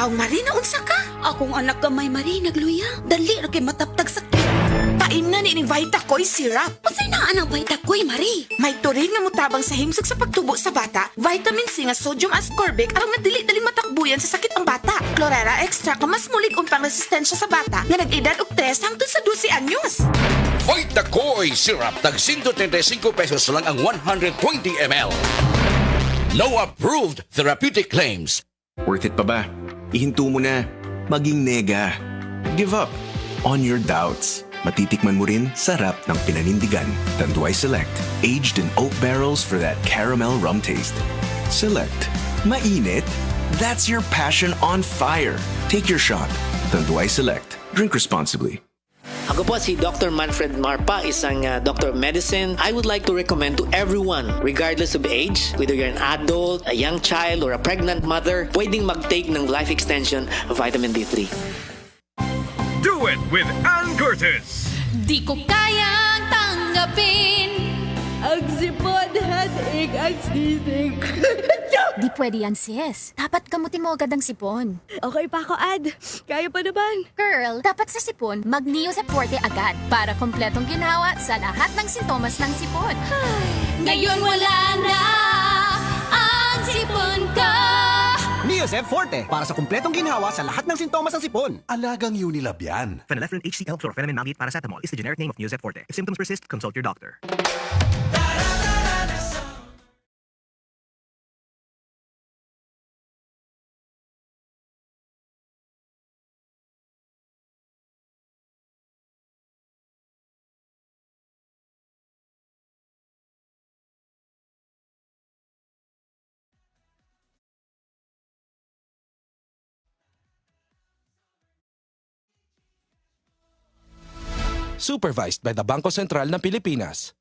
Taong Marie, naunsa ka? Akong anak gamay, Marie, nagluya. Dali ra kay mataptag sakit. Paim na ni Vitakoy syrup. Usay na anang Vitakoy, Marie. May turing nga mutabang sa himsog sa pagtubo sa bata, vitamin C nga sodium ascorbic aron madili-dali matakbuyan sa sakit ang bata. Chlorella extra ka mas mulig umpang resistensya sa bata nga nag-edad og 3 hangtod sa 12 anyos. Vitakoy Syrup, tag 135 pesos lang ang 120 ml. No approved therapeutic claims. Worth it pa ba? Ihinto mo na. Maging nega. Give up on your doubts. Matitikman mo rin sarap ng pinanindigan. Tanduay Select. Aged in oak barrels for that caramel rum taste. Select. Mainit? That's your passion on fire. Take your shot. Tanduay Select. Drink responsibly. Ako po si Dr. Manfred Marpa, isang Doctor of Medicine. I would like to recommend to everyone, regardless of age, whether you're an adult, a young child, or a pregnant mother, pwedeng mag-take ng life extension vitamin D3. Do it with Ann Curtis. Di ko kayang tanggapin Ang sipon, headache, ang sisig. Di pwede yan, sis. Dapat kamutin mo agad ang sipon. Okay pa ako, Ad. Kaya pa naman. Girl, dapat sa sipon, mag-Neosep Forte agad para kompletong ginawa sa lahat ng sintomas ng sipon. Ngayon wala na ang sipon ko. Neosep Forte para sa kumpletong ginhawa sa lahat ng sintomas ng sipon. Alagang Unilab yan. Phenylephrine HCl chlorphenamine maleate paracetamol is the generic name of Neosep Forte. If symptoms persist, consult your doctor. Supervised by the Bangko Sentral ng Pilipinas.